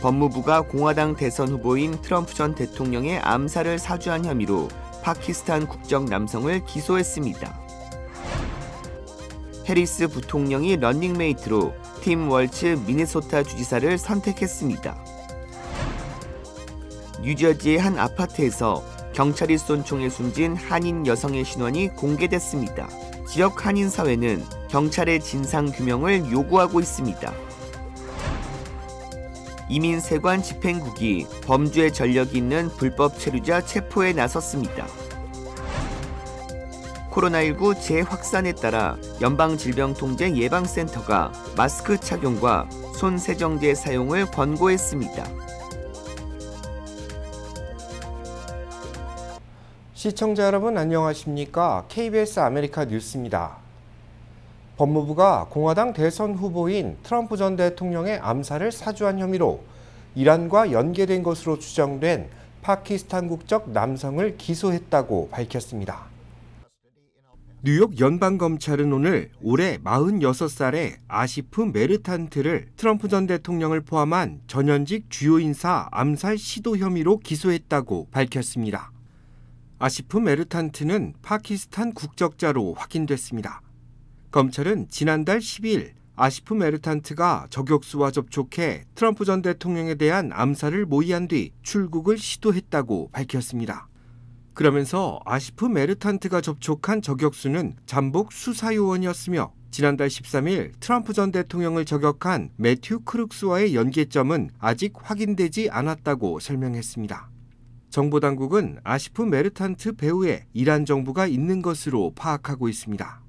법무부가 공화당 대선 후보인 트럼프 전 대통령의 암살을 사주한 혐의로 파키스탄 국적 남성을 기소했습니다. 해리스 부통령이 런닝메이트로 팀 월츠 미네소타 주지사를 선택했습니다. 뉴저지의 한 아파트에서 경찰이 쏜 총에 숨진 한인 여성의 신원이 공개됐습니다. 지역 한인 사회는 경찰의 진상 규명을 요구하고 있습니다. 이민세관 집행국이 범죄 전력이 있는 불법 체류자 체포에 나섰습니다. 코로나19 재확산에 따라 연방질병통제예방센터가 마스크 착용과 손 세정제 사용을 권고했습니다. 시청자 여러분 안녕하십니까? KBS 아메리카 뉴스입니다. 법무부가 공화당 대선 후보인 트럼프 전 대통령의 암살을 사주한 혐의로 이란과 연계된 것으로 추정된 파키스탄 국적 남성을 기소했다고 밝혔습니다. 뉴욕 연방검찰은 오늘 올해 46살의 아시프 메르탄트를 트럼프 전 대통령을 포함한 전현직 주요 인사 암살 시도 혐의로 기소했다고 밝혔습니다. 아시프 메르탄트는 파키스탄 국적자로 확인됐습니다. 검찰은 지난달 12일 아시프 메르탄트가 저격수와 접촉해 트럼프 전 대통령에 대한 암살을 모의한 뒤 출국을 시도했다고 밝혔습니다. 그러면서 아시프 메르탄트가 접촉한 저격수는 잠복 수사요원이었으며 지난달 13일 트럼프 전 대통령을 저격한 매튜 크룩스와의 연계점은 아직 확인되지 않았다고 설명했습니다. 정보당국은 아시프 메르탄트 배후에 이란 정부가 있는 것으로 파악하고 있습니다.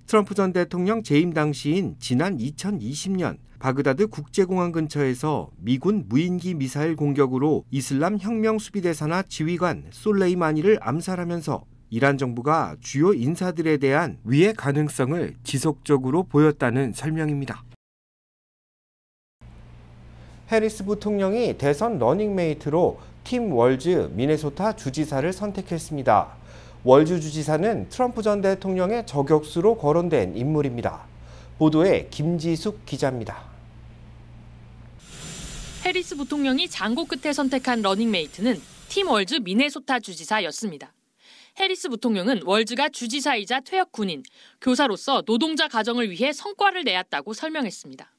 트럼프 전 대통령 재임 당시인 지난 2020년 바그다드 국제공항 근처에서 미군 무인기 미사일 공격으로 이슬람 혁명 수비대사나 지휘관 솔레이마니를 암살하면서 이란 정부가 주요 인사들에 대한 위해 가능성을 지속적으로 보였다는 설명입니다. 해리스 부통령이 대선 러닝메이트로 팀 월즈 미네소타 주지사를 선택했습니다. 월주 주지사는 트럼프 전 대통령의 저격수로 거론된 인물입니다. 보도에 김지숙 기자입니다. 해리스 부통령이 장고 끝에 선택한 러닝메이트는 팀 월즈 미네소타 주지사였습니다. 해리스 부통령은 월즈가 주지사이자 퇴역 군인, 교사로서 노동자 가정을 위해 성과를 내었다고 설명했습니다.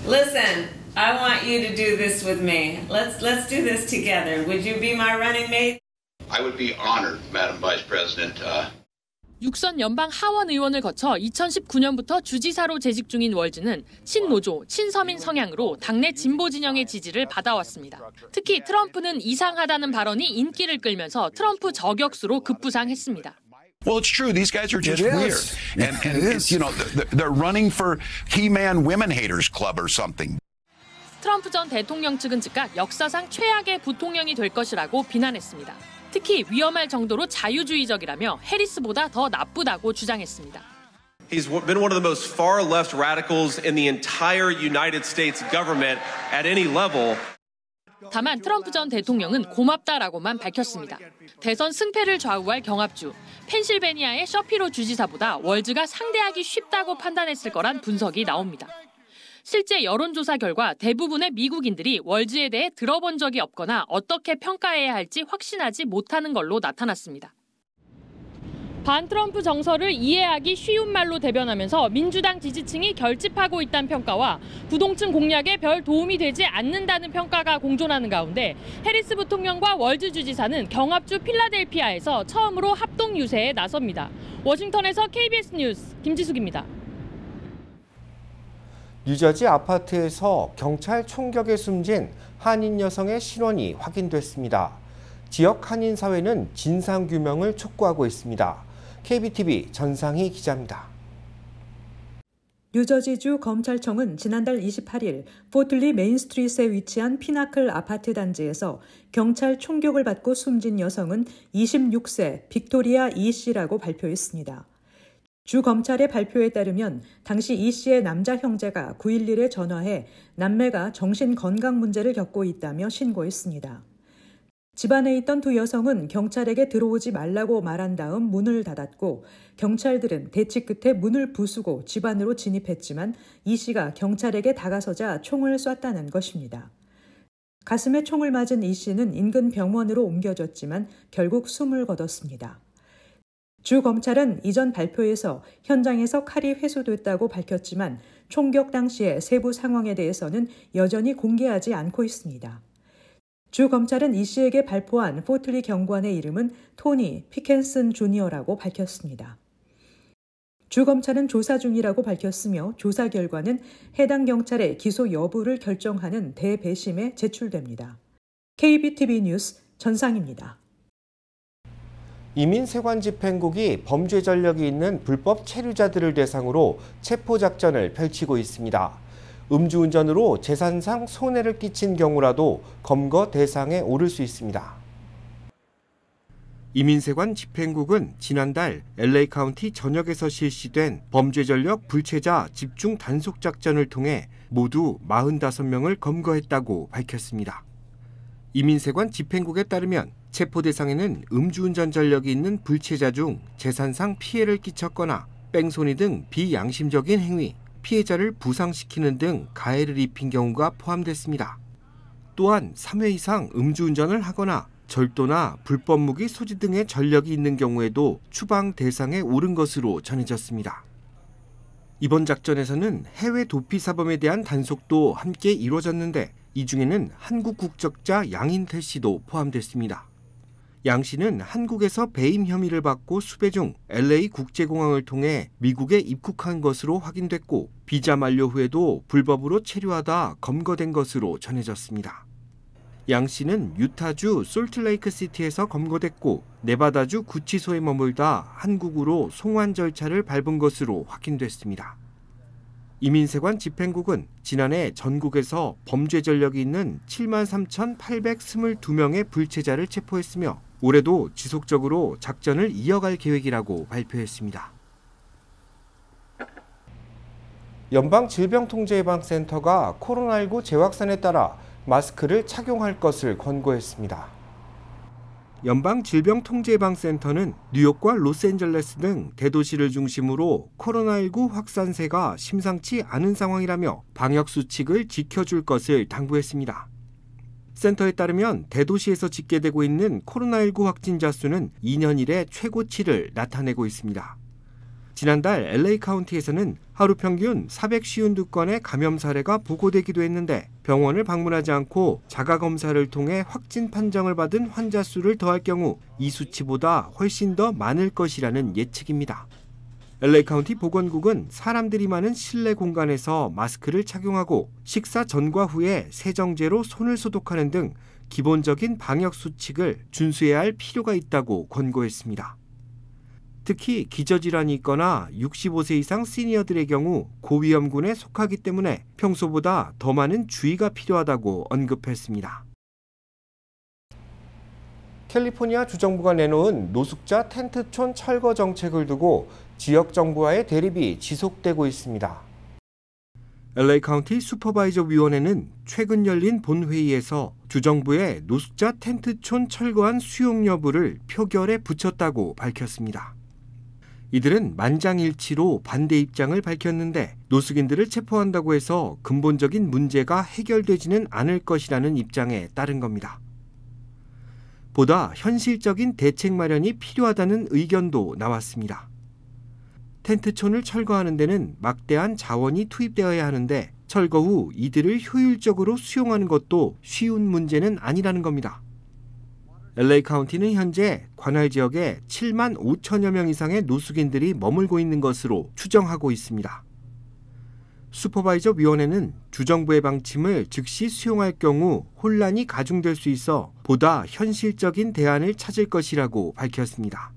Listen, I want you to do this with me. Let's do this together. Would you be my running mate? I would be honored, Madam Vice President. 육선 연방 하원 의원을 거쳐 2019년부터 주지사로 재직 중인 월즈는 친노조, 친서민 성향으로 당내 진보 진영의 지지를 받아왔습니다. 특히 트럼프는 이상하다는 발언이 인기를 끌면서 트럼프 저격수로 급부상했습니다. Well, it's true. These guys are just weird. And you know, they're running for He-Man Women Haters Club or something. 트럼프 전 대통령 측은 즉각 역사상 최악의 부통령이 될 것이라고 비난했습니다. 특히 위험할 정도로 자유주의적이라며 해리스보다 더 나쁘다고 주장했습니다. He's been one of the most far-left radicals in the entire United States government at any level. 다만 트럼프 전 대통령은 고맙다라고만 밝혔습니다. 대선 승패를 좌우할 경합주, 펜실베니아의 셔피로 주지사보다 월즈가 상대하기 쉽다고 판단했을 거란 분석이 나옵니다. 실제 여론조사 결과 대부분의 미국인들이 월즈에 대해 들어본 적이 없거나 어떻게 평가해야 할지 확신하지 못하는 걸로 나타났습니다. 반트럼프 정서를 이해하기 쉬운 말로 대변하면서 민주당 지지층이 결집하고 있다는 평가와 부동층 공략에 별 도움이 되지 않는다는 평가가 공존하는 가운데 해리스 부통령과 월즈 주지사는 경합주 필라델피아에서 처음으로 합동 유세에 나섭니다. 워싱턴에서 KBS 뉴스 김지숙입니다. 뉴저지 아파트에서 경찰 총격에 숨진 한인 여성의 신원이 확인됐습니다. 지역 한인 사회는 진상규명을 촉구하고 있습니다. KBTV 전상희 기자입니다. 뉴저지주 검찰청은 지난달 28일 포틀리 메인스트리트에 위치한 피나클 아파트 단지에서 경찰 총격을 받고 숨진 여성은 26세 빅토리아 이 씨라고 발표했습니다. 주 검찰의 발표에 따르면 당시 이 씨의 남자 형제가 911에 전화해 남매가 정신건강 문제를 겪고 있다며 신고했습니다. 집안에 있던 두 여성은 경찰에게 들어오지 말라고 말한 다음 문을 닫았고 경찰들은 대치 끝에 문을 부수고 집 안으로 진입했지만 이 씨가 경찰에게 다가서자 총을 쐈다는 것입니다. 가슴에 총을 맞은 이 씨는 인근 병원으로 옮겨졌지만 결국 숨을 거뒀습니다. 주 검찰은 이전 발표에서 현장에서 칼이 회수됐다고 밝혔지만 총격 당시의 세부 상황에 대해서는 여전히 공개하지 않고 있습니다. 주 검찰은 이 씨에게 발포한 포틀리 경관의 이름은 토니 피켄슨 주니어라고 밝혔습니다. 주 검찰은 조사 중이라고 밝혔으며 조사 결과는 해당 경찰의 기소 여부를 결정하는 대배심에 제출됩니다. KBTV 뉴스 전상입니다. 이민세관 집행국이 범죄 전력이 있는 불법 체류자들을 대상으로 체포작전을 펼치고 있습니다. 음주운전으로 재산상 손해를 끼친 경우라도 검거 대상에 오를 수 있습니다. 이민세관 집행국은 지난달 LA 카운티 전역에서 실시된 범죄 전력 불체자 집중 단속 작전을 통해 모두 45명을 검거했다고 밝혔습니다. 이민세관 집행국에 따르면 체포 대상에는 음주운전 전력이 있는 불체자 중 재산상 피해를 끼쳤거나 뺑소니 등 비양심적인 행위, 피해자를 부상시키는 등 가해를 입힌 경우가 포함됐습니다. 또한 3회 이상 음주운전을 하거나 절도나 불법 무기 소지 등의 전력이 있는 경우에도 추방 대상에 오른 것으로 전해졌습니다. 이번 작전에서는 해외 도피 사범에 대한 단속도 함께 이루어졌는데 이 중에는 한국 국적자 양인태 씨도 포함됐습니다. 양 씨는 한국에서 배임 혐의를 받고 수배 중 LA 국제공항을 통해 미국에 입국한 것으로 확인됐고 비자 만료 후에도 불법으로 체류하다 검거된 것으로 전해졌습니다. 양 씨는 유타주 솔트레이크 시티에서 검거됐고 네바다주 구치소에 머물다 한국으로 송환 절차를 밟은 것으로 확인됐습니다. 이민세관 집행국은 지난해 전국에서 범죄 전력이 있는 73,822명의 불체자를 체포했으며 올해도 지속적으로 작전을 이어갈 계획이라고 발표했습니다. 연방질병통제예방센터가 코로나19 재확산에 따라 마스크를 착용할 것을 권고했습니다. 연방질병통제예방센터는 뉴욕과 로스앤젤레스 등 대도시를 중심으로 코로나19 확산세가 심상치 않은 상황이라며 방역 수칙을 지켜줄 것을 당부했습니다. 센터에 따르면 대도시에서 집계되고 있는 코로나19 확진자 수는 2년 이래 최고치를 나타내고 있습니다. 지난달 LA 카운티에서는 하루 평균 452건의 감염 사례가 보고되기도 했는데 병원을 방문하지 않고 자가검사를 통해 확진 판정을 받은 환자 수를 더할 경우 이 수치보다 훨씬 더 많을 것이라는 예측입니다. LA 카운티 보건국은 사람들이 많은 실내 공간에서 마스크를 착용하고 식사 전과 후에 세정제로 손을 소독하는 등 기본적인 방역 수칙을 준수해야 할 필요가 있다고 권고했습니다. 특히 기저질환이 있거나 65세 이상 시니어들의 경우 고위험군에 속하기 때문에 평소보다 더 많은 주의가 필요하다고 언급했습니다. 캘리포니아 주정부가 내놓은 노숙자 텐트촌 철거 정책을 두고 지역 정부와의 대립이 지속되고 있습니다. LA 카운티 슈퍼바이저 위원회는 최근 열린 본회의에서 주정부의 노숙자 텐트촌 철거안 수용 여부를 표결에 붙였다고 밝혔습니다. 이들은 만장일치로 반대 입장을 밝혔는데 노숙인들을 체포한다고 해서 근본적인 문제가 해결되지는 않을 것이라는 입장에 따른 겁니다. 보다 현실적인 대책 마련이 필요하다는 의견도 나왔습니다. 텐트촌을 철거하는 데는 막대한 자원이 투입되어야 하는데 철거 후 이들을 효율적으로 수용하는 것도 쉬운 문제는 아니라는 겁니다. LA 카운티는 현재 관할 지역에 7만 5천여 명 이상의 노숙인들이 머물고 있는 것으로 추정하고 있습니다. 슈퍼바이저 위원회는 주정부의 방침을 즉시 수용할 경우 혼란이 가중될 수 있어 보다 현실적인 대안을 찾을 것이라고 밝혔습니다.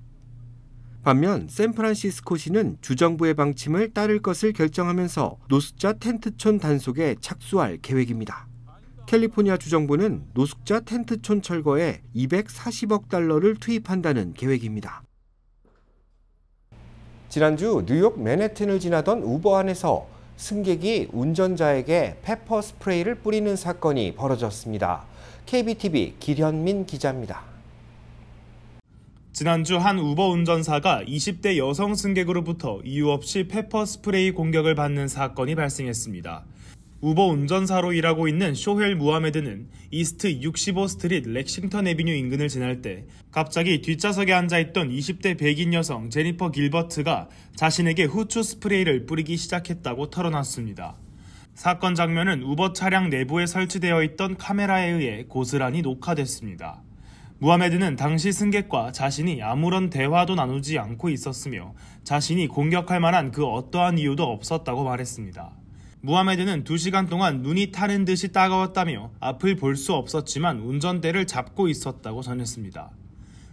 반면 샌프란시스코시는 주정부의 방침을 따를 것을 결정하면서 노숙자 텐트촌 단속에 착수할 계획입니다. 캘리포니아 주정부는 노숙자 텐트촌 철거에 240억 달러를 투입한다는 계획입니다. 지난주 뉴욕 맨해튼을 지나던 우버 안에서 승객이 운전자에게 페퍼 스프레이를 뿌리는 사건이 벌어졌습니다. KBTV 길현민 기자입니다. 지난주 한 우버 운전사가 20대 여성 승객으로부터 이유 없이 페퍼 스프레이 공격을 받는 사건이 발생했습니다. 우버 운전사로 일하고 있는 쇼헬 무하메드는 이스트 65스트리트 렉싱턴 애비뉴 인근을 지날 때 갑자기 뒷좌석에 앉아있던 20대 백인 여성 제니퍼 길버트가 자신에게 후추 스프레이를 뿌리기 시작했다고 털어놨습니다. 사건 장면은 우버 차량 내부에 설치되어 있던 카메라에 의해 고스란히 녹화됐습니다. 무하메드는 당시 승객과 자신이 아무런 대화도 나누지 않고 있었으며 자신이 공격할 만한 그 어떠한 이유도 없었다고 말했습니다. 무하메드는 2시간 동안 눈이 타는 듯이 따가웠다며 앞을 볼 수 없었지만 운전대를 잡고 있었다고 전했습니다.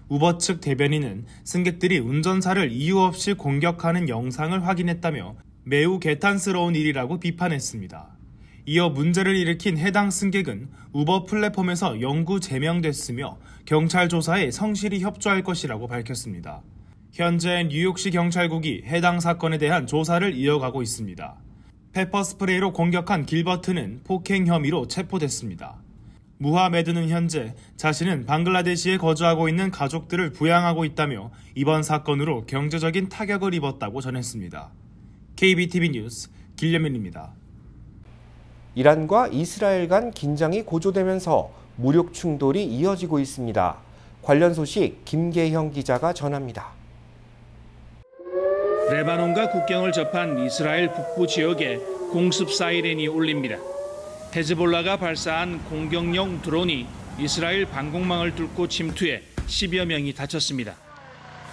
우버 측 대변인은 승객들이 운전사를 이유 없이 공격하는 영상을 확인했다며 매우 개탄스러운 일이라고 비판했습니다. 이어 문제를 일으킨 해당 승객은 우버 플랫폼에서 영구 제명됐으며 경찰 조사에 성실히 협조할 것이라고 밝혔습니다. 현재 뉴욕시 경찰국이 해당 사건에 대한 조사를 이어가고 있습니다. 페퍼 스프레이로 공격한 길버트는 폭행 혐의로 체포됐습니다. 무하메드는 현재 자신은 방글라데시에 거주하고 있는 가족들을 부양하고 있다며 이번 사건으로 경제적인 타격을 입었다고 전했습니다. KBTV 뉴스 길현민입니다. 이란과 이스라엘 간 긴장이 고조되면서 무력 충돌이 이어지고 있습니다. 관련 소식 김계형 기자가 전합니다. 레바논과 국경을 접한 이스라엘 북부 지역에 공습 사이렌이 울립니다. 헤즈볼라가 발사한 공격용 드론이 이스라엘 방공망을 뚫고 침투해 10여 명이 다쳤습니다.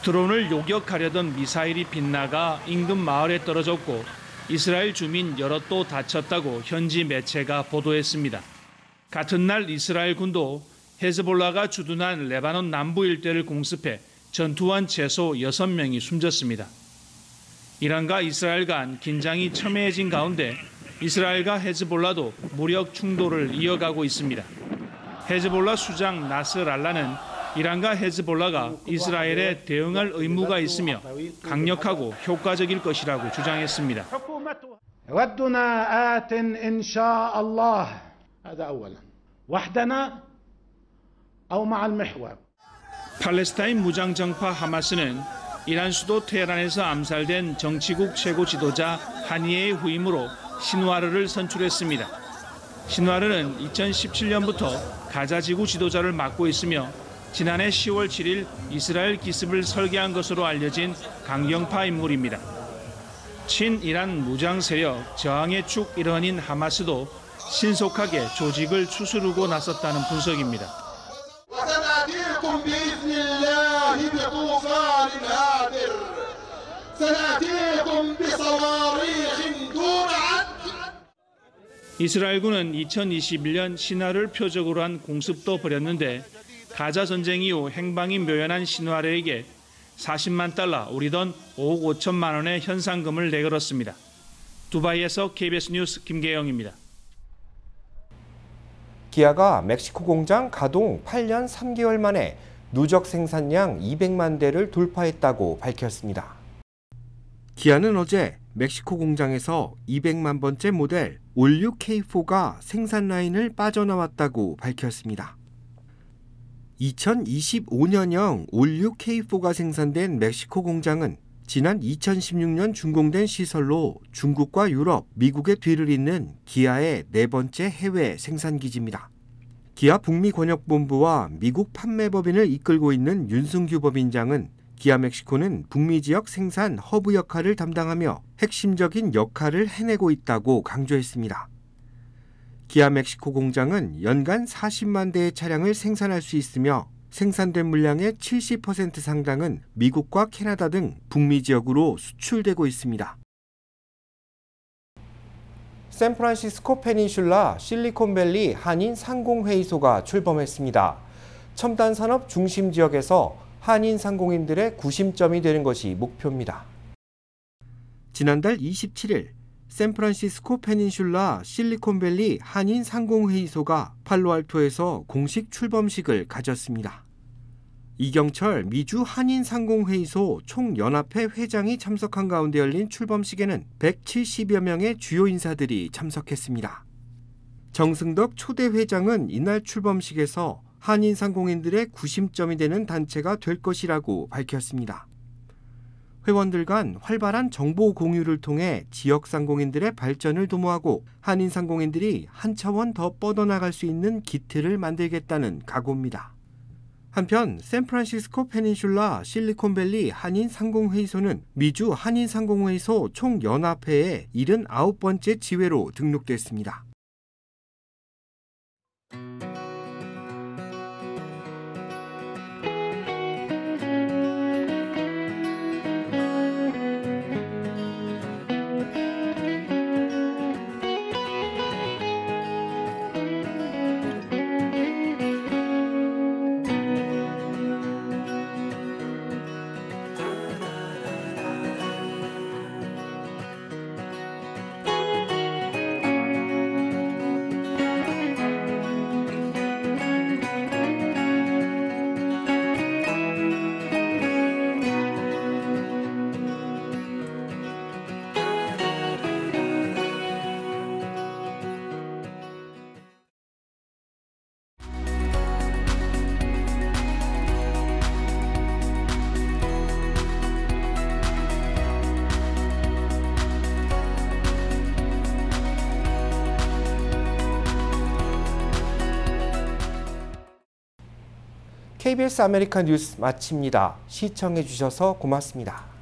드론을 요격하려던 미사일이 빗나가 인근 마을에 떨어졌고 이스라엘 주민 여럿도 다쳤다고 현지 매체가 보도했습니다. 같은 날 이스라엘 군도 헤즈볼라가 주둔한 레바논 남부 일대를 공습해 전투한 최소 6명이 숨졌습니다. 이란과 이스라엘 간 긴장이 첨예해진 가운데 이스라엘과 헤즈볼라도 무력 충돌을 이어가고 있습니다. 헤즈볼라 수장 나스랄라는 이란과 헤즈볼라가 이스라엘에 대응할 의무가 있으며 강력하고 효과적일 것이라고 주장했습니다. 팔레스타인 무장정파 하마스는 이란 수도 테헤란에서 암살된 정치국 최고 지도자 하니예의 후임으로 신와르를 선출했습니다. 신와르는 2017년부터 가자지구 지도자를 맡고 있으며 지난해 10월 7일 이스라엘 기습을 설계한 것으로 알려진 강경파 인물입니다. 친이란 무장 세력 저항의 축 일원인 하마스도 신속하게 조직을 추스르고 나섰다는 분석입니다. 이스라엘군은 2021년 신화를 표적으로 한 공습도 벌였는데 가자 전쟁 이후 행방이 묘연한 신화르에게 40만 달러, 우리 돈 5억 5천만 원의 현상금을 내걸었습니다. 두바이에서 KBS 뉴스 김계영입니다. 기아가 멕시코 공장 가동 8년 3개월 만에 누적 생산량 200만 대를 돌파했다고 밝혔습니다. 기아는 어제 멕시코 공장에서 200만 번째 모델 올류 K4가 생산 라인을 빠져나왔다고 밝혔습니다. 2025년형 올류 K4가 생산된 멕시코 공장은 지난 2016년 준공된 시설로 중국과 유럽, 미국의 뒤를 잇는 기아의 4번째 해외 생산기지입니다. 기아 북미권역본부와 미국 판매법인을 이끌고 있는 윤승규 법인장은 기아 멕시코는 북미 지역 생산 허브 역할을 담당하며 핵심적인 역할을 해내고 있다고 강조했습니다. 기아 멕시코 공장은 연간 40만 대의 차량을 생산할 수 있으며 생산된 물량의 70% 상당은 미국과 캐나다 등 북미 지역으로 수출되고 있습니다. 샌프란시스코 페닌슐라 실리콘밸리 한인 상공회의소가 출범했습니다. 첨단 산업 중심 지역에서 한인 상공인들의 구심점이 되는 것이 목표입니다. 지난달 27일 샌프란시스코 페닌슐라 실리콘밸리 한인 상공회의소가 팔로알토에서 공식 출범식을 가졌습니다. 이경철 미주 한인 상공회의소 총연합회 회장이 참석한 가운데 열린 출범식에는 170여 명의 주요 인사들이 참석했습니다. 정승덕 초대 회장은 이날 출범식에서 한인상공인들의 구심점이 되는 단체가 될 것이라고 밝혔습니다. 회원들 간 활발한 정보 공유를 통해 지역 상공인들의 발전을 도모하고 한인 상공인들이 한 차원 더 뻗어나갈 수 있는 기틀을 만들겠다는 각오입니다. 한편 샌프란시스코 페닌슐라 실리콘밸리 한인상공회의소는 미주 한인상공회의소 총연합회의 79번째 지회로 등록됐습니다. KBS 아메리카 뉴스 마칩니다. 시청해 주셔서 고맙습니다.